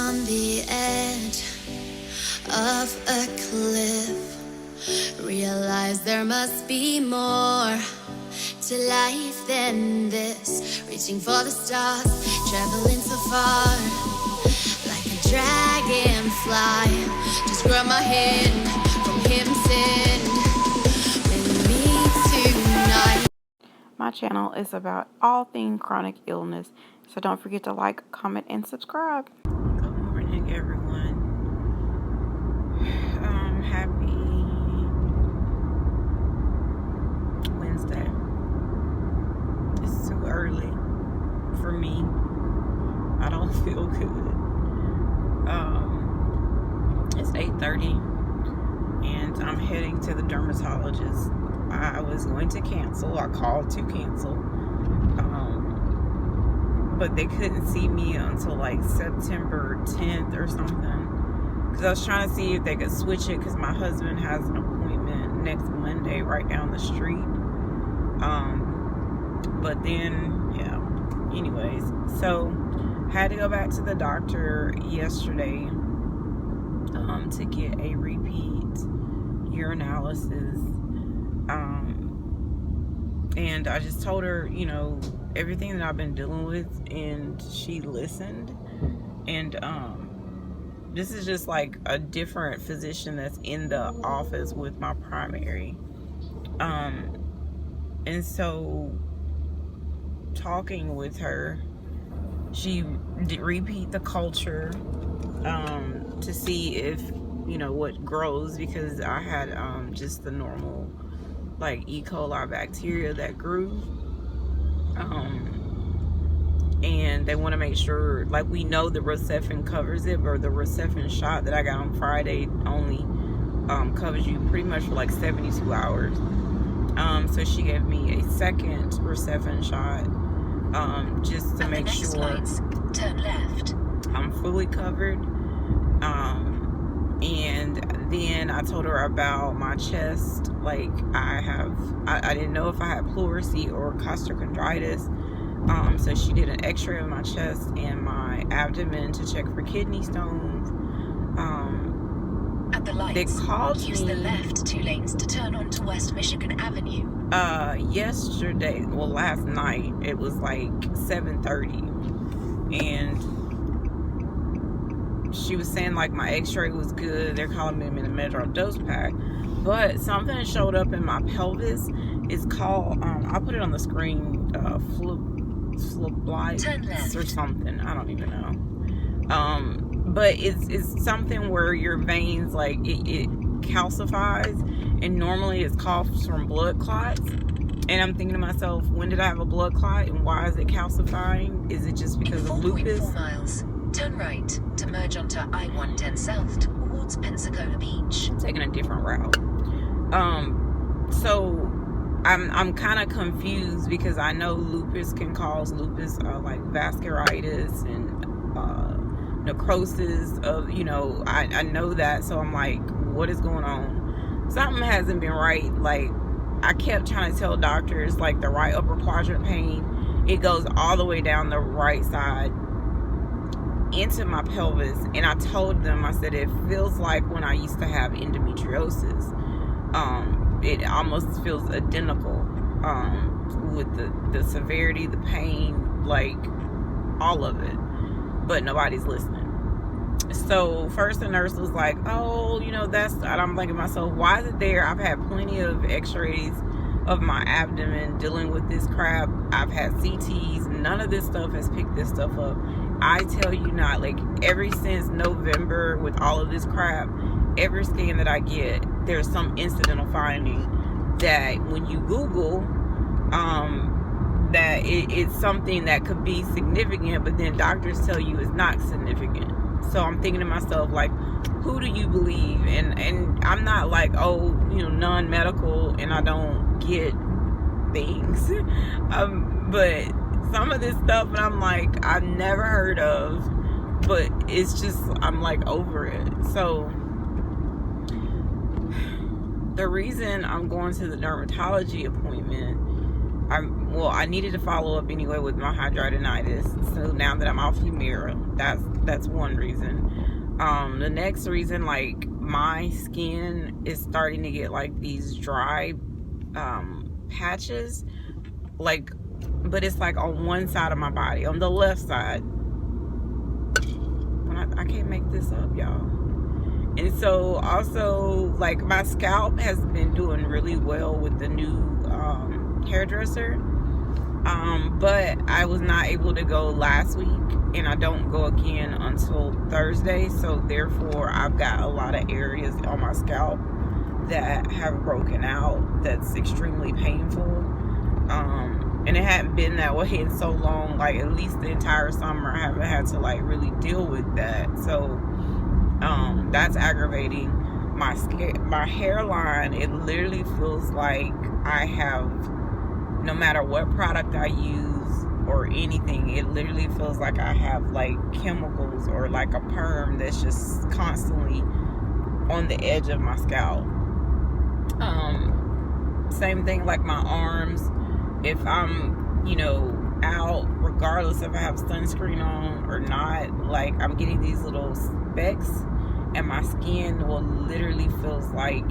on the edge of a cliff. Realize there must be more to life than this. Reaching for the stars, traveling so far, like a dragonfly. Just grab my hand from him, send with me tonight. My channel is about all things chronic illness, so don't forget to like, comment, and subscribe. Good morning, everyone. Happy Wednesday. It's too early for me. I don't feel good. It's 8:30 and I'm heading to the dermatologist. I was going to cancel. I called to cancel. But they couldn't see me until like September 10th or something. Because I was trying to see if they could switch it, because my husband has an appointment next Monday right down the street. But then, yeah. Anyways, so had to go back to the doctor yesterday to get a repeat urinalysis. And I just told her, you know, everything that I've been dealing with, and she listened. And this is just like a different physician that's in the office with my primary. And so talking with her, she did repeat the culture to see if, you know, what grows, because I had just the normal like E. coli bacteria that grew. And they want to make sure, like, we know the Rocephin covers it, or the Rocephin shot that I got on Friday only covers you pretty much for like 72 hours. So she gave me a second Rocephin shot just to make sure turn left. I'm fully covered. And then I told her about my chest. Like, I didn't know if I had pleurisy or costochondritis. So she did an x-ray of my chest and my abdomen to check for kidney stones. At the lights, they called use me the left 2 lanes to turn onto West Michigan Avenue. Yesterday, well, last night, it was like 7:30, and she was saying like my x-ray was good. They're calling me in a Metro dose pack, but something showed up in my pelvis. It's called I'll put it on the screen, phlebitis or something, I don't even know. But it's something where your veins, like, it calcifies, and normally it's caused from blood clots. And I'm thinking to myself, when did I have a blood clot, and why is it calcifying? Is it just because of lupus? 4.4 miles, turn right to merge onto I-110 South towards Pensacola Beach. I'm taking a different route. So I'm kind of confused, because I know lupus can cause lupus, like vasculitis and necrosis of, you know, I know that. So I'm like, what is going on? Something hasn't been right. Like, I kept trying to tell doctors, like, the right upper quadrant pain, it goes all the way down the right side into my pelvis. And I told them, I said, it feels like when I used to have endometriosis. It almost feels identical with the severity, the pain, like all of it. But nobody's listening. So first the nurse was like, oh, you know, that's, and I'm thinking to myself, why is it there? I've had plenty of x-rays of my abdomen dealing with this crap. I've had CTs. None of this stuff has picked this stuff up. I tell you not, like, ever since November with all of this crap, every scan that I get, there's some incidental finding that when you Google, that it's something that could be significant, but then doctors tell you it's not significant. So I'm thinking to myself, like, who do you believe? And I'm not like, oh, you know, non-medical and I don't get things. But some of this stuff, and I'm like, I've never heard of, but it's just, I'm like over it. So the reason I'm going to the dermatology appointment I needed to follow up anyway with my hidradenitis. So now that I'm off Humira, that's one reason. The next reason, like, my skin is starting to get like these dry patches, like, but it's like on one side of my body, on the left side. I can't make this up, y'all. And so also, like, my scalp has been doing really well with the new hairdresser, but I was not able to go last week, and I don't go again until Thursday. So therefore I've got a lot of areas on my scalp that have broken out that's extremely painful, and it hadn't been that way in so long. Like, at least the entire summer I haven't had to like really deal with that. So that's aggravating. My hairline, it literally feels like I have, no matter what product I use or anything, it literally feels like I have like chemicals or like a perm that's just constantly on the edge of my scalp. Same thing, like my arms, if I'm, you know, out, regardless if I have sunscreen on or not, like, I'm getting these little specks, and my skin will literally feels like,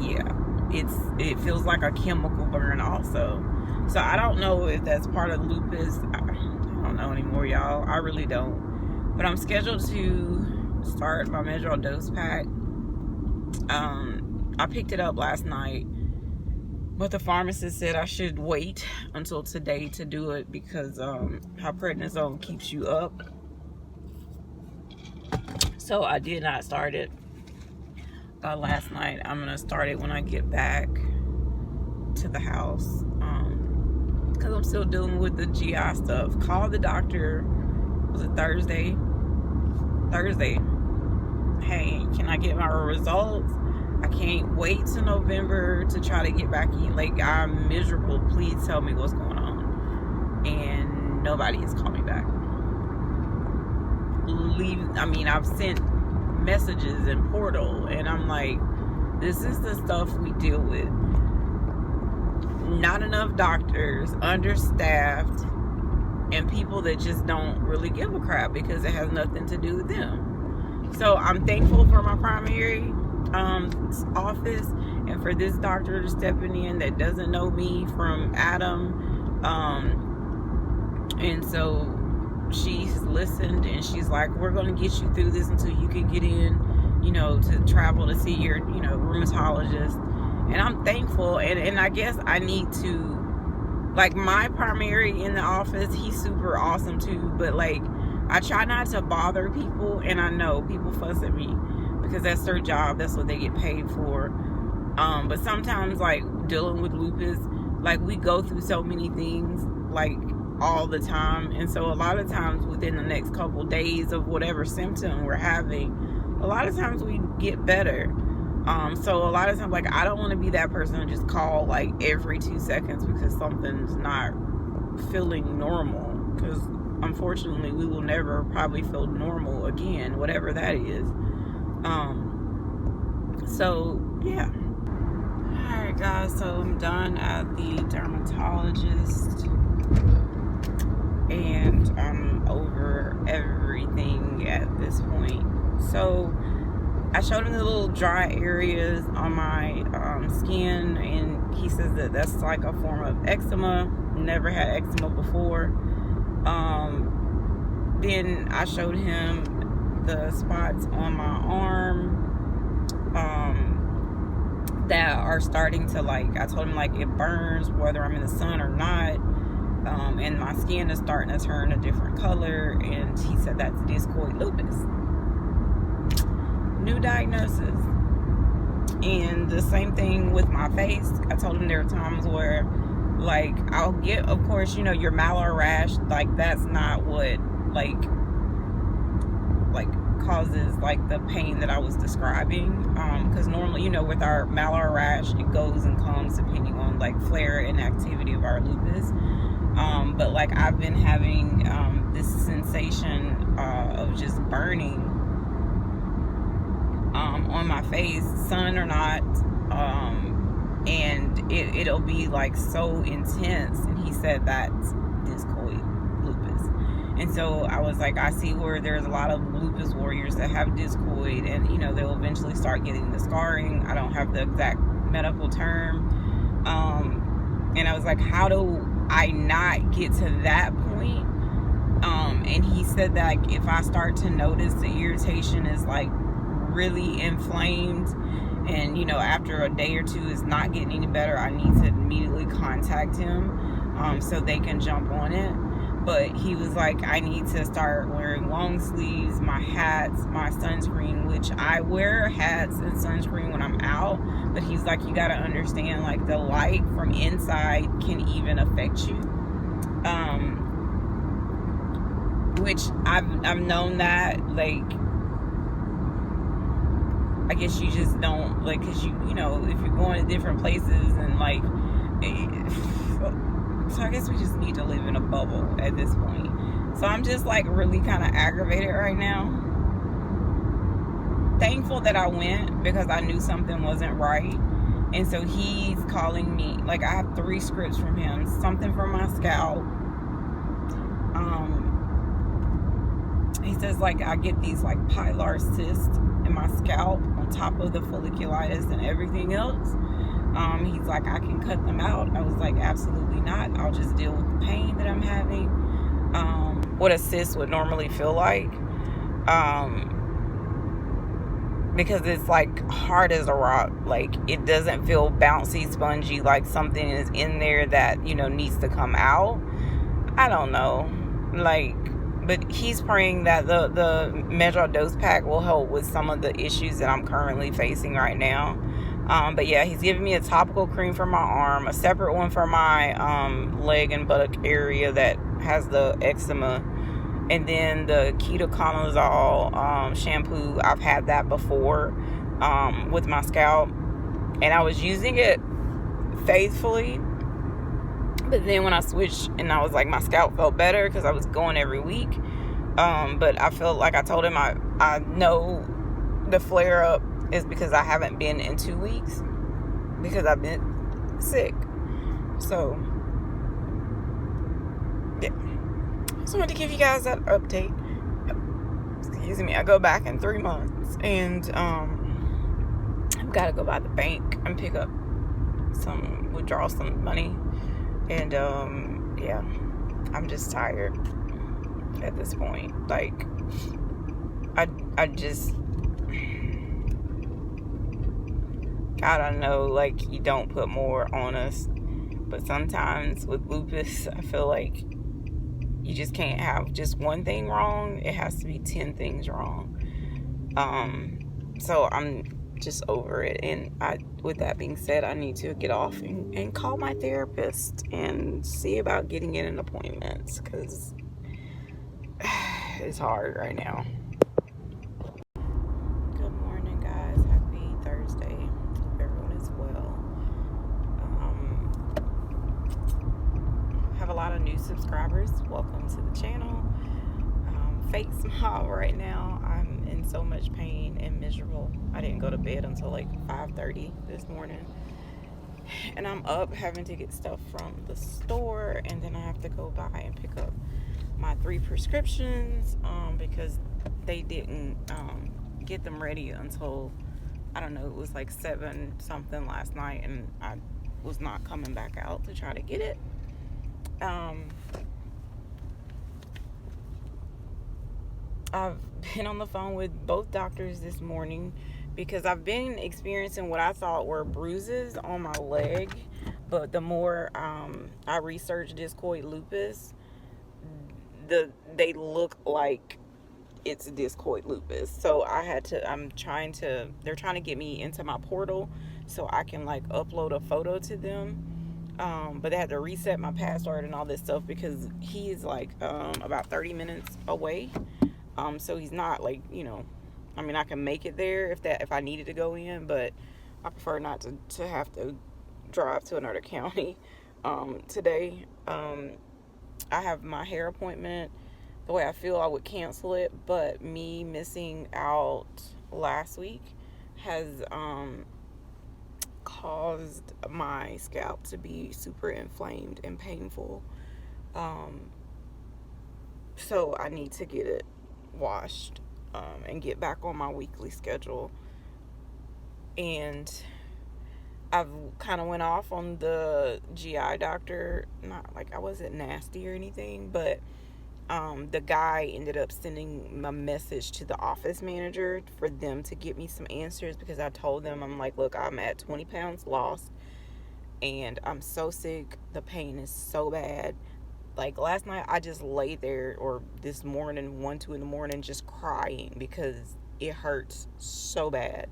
yeah, it feels like a chemical burn also. So I don't know if that's part of lupus. I don't know anymore, y'all. I really don't. But I'm scheduled to start my Medrol dose pack. I picked it up last night, but the pharmacist said I should wait until today to do it because how prednisone keeps you up. So I did not start it last night. I'm gonna start it when I get back to the house, because I'm still dealing with the GI stuff. Called the doctor, was it Thursday? Hey, can I get my results? I can't wait till November to try to get back in. Like, I'm miserable. Please tell me what's going on. And nobody has called me back. I've sent messages in Portal, and I'm like, this is the stuff we deal with. Not enough doctors, understaffed, and people that just don't really give a crap because it has nothing to do with them. So I'm thankful for my primary office and for this doctor stepping in that doesn't know me from Adam, and so she's listened, and she's like, we're going to get you through this until you can get in, you know, to travel to see your, you know, rheumatologist. And I'm thankful, and I guess I need to, like, my primary in the office, he's super awesome too, but like, I try not to bother people, and I know people fuss at me because that's their job, that's what they get paid for. But sometimes, like, dealing with lupus, like, we go through so many things, like, all the time, and so a lot of times within the next couple days of whatever symptom we're having, a lot of times we get better. So a lot of times, like, I don't want to be that person to just call like every 2 seconds because something's not feeling normal, because unfortunately we will never probably feel normal again, whatever that is. So yeah. Alright guys, so I'm done at the dermatologist, and I'm over everything at this point. So I showed him the little dry areas on my skin, and he says that that's like a form of eczema. Never had eczema before. Then I showed him the spots on my arm that are starting to, like, I told him, like, it burns whether I'm in the sun or not, and my skin is starting to turn a different color, and he said that's Discoid Lupus. New diagnosis. And the same thing with my face. I told him there are times where, like, I'll get, of course, you know, your malar rash, like, that's not what like causes like the pain that I was describing, because normally, you know, with our malar rash, it goes and comes depending on like flare and activity of our lupus, but like I've been having this sensation of just burning on my face, sun or not, and it'll be like so intense. And he said that's Discoid Lupus. And so I was like, I see where there's a lot of lupus warriors that have discoid, and you know, they'll eventually start getting the scarring. I don't have the exact medical term. And I was like, how do I not get to that point? And he said that like, if I start to notice the irritation is like really inflamed, and you know, after a day or two is not getting any better, I need to immediately contact him so they can jump on it. But he was like, I need to start wearing long sleeves, my hats, my sunscreen, which I wear hats and sunscreen when I'm out. But he's like, you got to understand, like, the light from inside can even affect you. Which I've known that, like, I guess you just don't, like, because you know, if you're going to different places and, like, so I guess we just need to live in a bubble at this point. So I'm just, like, really kind of aggravated right now. Thankful that I went because I knew something wasn't right. And so he's calling me. Like, I have 3 scripts from him. Something for my scalp. He says, like, I get these, like, pilar cysts in my scalp on top of the folliculitis and everything else. He's like, I can cut them out. I was like, absolutely not. I'll just deal with the pain that I'm having. What a cyst would normally feel like. Because it's like hard as a rock. Like, it doesn't feel bouncy, spongy, like something is in there that, you know, needs to come out. I don't know. Like, but he's praying that the Medrol dose pack will help with some of the issues that I'm currently facing right now. But yeah, he's giving me a topical cream for my arm, a separate one for my leg and buttock area that has the eczema, and then the ketoconazole shampoo. I've had that before with my scalp, and I was using it faithfully. But then when I switched, and I was like, my scalp felt better because I was going every week. But I felt like I told him I know the flare up is because I haven't been in 2 weeks because I've been sick. So yeah, just wanted to give you guys that update. Excuse me. I go back in 3 months, and I've got to go by the bank and pick up withdraw some money. And yeah, I'm just tired at this point. Like, I just, God, I know, like, you don't put more on us, but sometimes with lupus, I feel like you just can't have just one thing wrong. It has to be 10 things wrong. So I'm just over it. And with that being said, I need to get off and call my therapist and see about getting in an appointment, because it's hard right now. Good morning, guys. Happy Thursday. Hope everyone is well. Have a lot of new subscribers. Welcome to the channel. Fake smile right now. I'm in so much pain and miserable. I didn't go to bed until like 5:30 this morning, and I'm up having to get stuff from the store, and then I have to go by and pick up my 3 prescriptions because they didn't get them ready until, I don't know, it was like 7 something last night, and I was not coming back out to try to get it. I've been on the phone with both doctors this morning because I've been experiencing what I thought were bruises on my leg, but the more I researched Discoid Lupus, they look like it's Discoid Lupus. So they're trying to get me into my portal so I can like upload a photo to them. But they had to reset my password and all this stuff because he's like about 30 minutes away. So he's not like, you know, I mean, I can make it there if I needed to go in, but I prefer not to have to drive to another county today. I have my hair appointment. The way I feel, I would cancel it, but me missing out last week has caused my scalp to be super inflamed and painful. So I need to get it washed and get back on my weekly schedule. And I've kind of went off on the GI doctor. Not like I wasn't nasty or anything, but the guy ended up sending a message to the office manager for them to get me some answers, because I told them, I'm like, look, I'm at 20 pounds lost and I'm so sick. The pain is so bad. Like last night, I just lay there, or this morning, 1, 2 in the morning, just crying because it hurts so bad.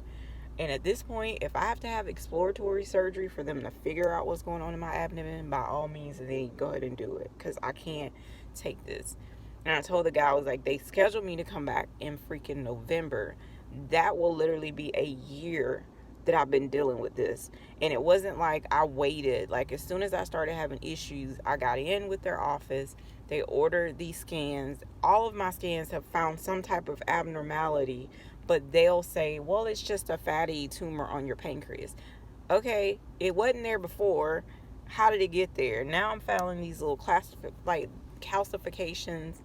And at this point, if I have to have exploratory surgery for them to figure out what's going on in my abdomen, by all means, they go ahead and do it, because I can't take this. And I told the guy, I was like, they scheduled me to come back in freaking November. That will literally be a year that I've been dealing with this. And it wasn't like I waited. Like, as soon as I started having issues, I got in with their office. They ordered these scans. All of my scans have found some type of abnormality, but they'll say, well, it's just a fatty tumor on your pancreas. Okay, it wasn't there before. How did it get there? Now I'm finding these little calcifications,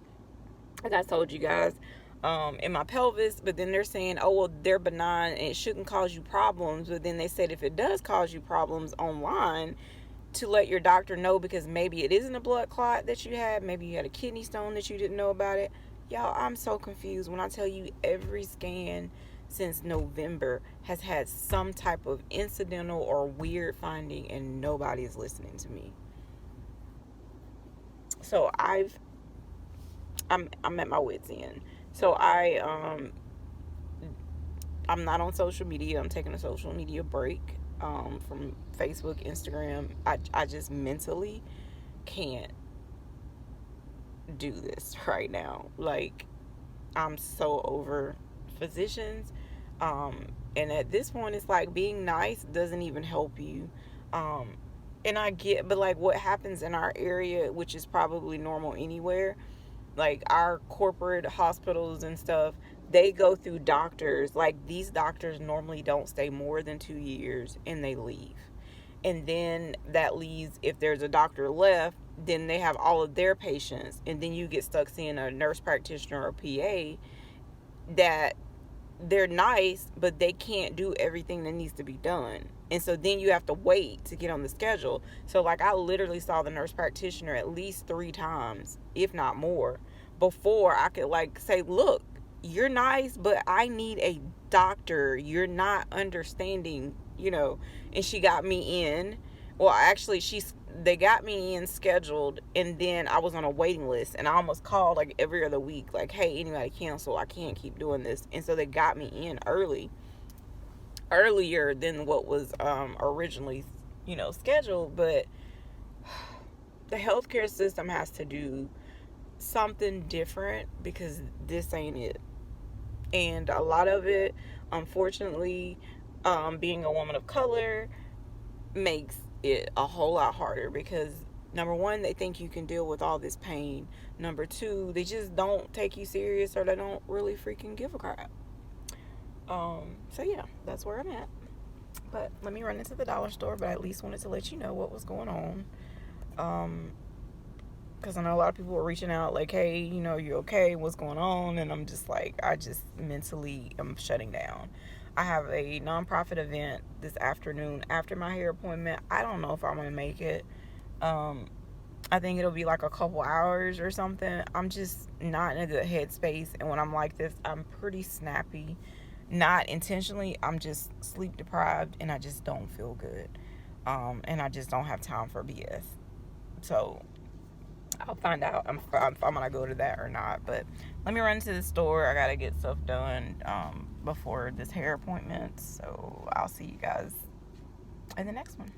like I told you guys, in my pelvis. But then they're saying, oh, well, they're benign and it shouldn't cause you problems. But then they said if it does cause you problems online, to let your doctor know, because maybe it isn't a blood clot that you had. Maybe you had a kidney stone that you didn't know about it. Y'all, I'm so confused when I tell you every scan since November has had some type of incidental or weird finding, and nobody is listening to me. So I'm at my wit's end. So I'm not on social media. I'm taking a social media break from Facebook, Instagram. I just mentally can't do this right now. Like, I'm so over physicians. And at this point, it's like being nice doesn't even help you. And I get, but like what happens in our area, which is probably normal anywhere, like our corporate hospitals and stuff, they go through doctors. Like, these doctors normally don't stay more than 2 years and they leave. And then that leaves, if there's a doctor left, then they have all of their patients. And then you get stuck seeing a nurse practitioner or PA that they're nice, but they can't do everything that needs to be done. And so then you have to wait to get on the schedule. So like, I literally saw the nurse practitioner at least 3 times, if not more, before I could like say, look, you're nice, but I need a doctor. You're not understanding, you know. And she got me in. Well, actually, they got me in scheduled, and then I was on a waiting list, and I almost called like every other week, like, hey, anybody cancel? I can't keep doing this. And so they got me in earlier than what was originally, scheduled. But the healthcare system has to do something different, because this ain't it. And a lot of it, unfortunately, being a woman of color makes it a whole lot harder, because number one, they think you can deal with all this pain. Number two, they just don't take you serious, or they don't really freaking give a crap. So yeah, that's where I'm at. But let me run into the dollar store. But I at least wanted to let you know what was going on. Because I know a lot of people were reaching out like, hey, you okay? What's going on? And I'm just like, I just mentally am shutting down. I have a nonprofit event this afternoon after my hair appointment. I don't know if I'm going to make it. I think it'll be like a couple hours or something. I'm just not in a good headspace. And when I'm like this, I'm pretty snappy. Not intentionally. I'm just sleep deprived, and I just don't feel good. And I just don't have time for BS. So I'll find out if I'm going to go to that or not. But let me run to the store. I got to get stuff done before this hair appointment. So I'll see you guys in the next one.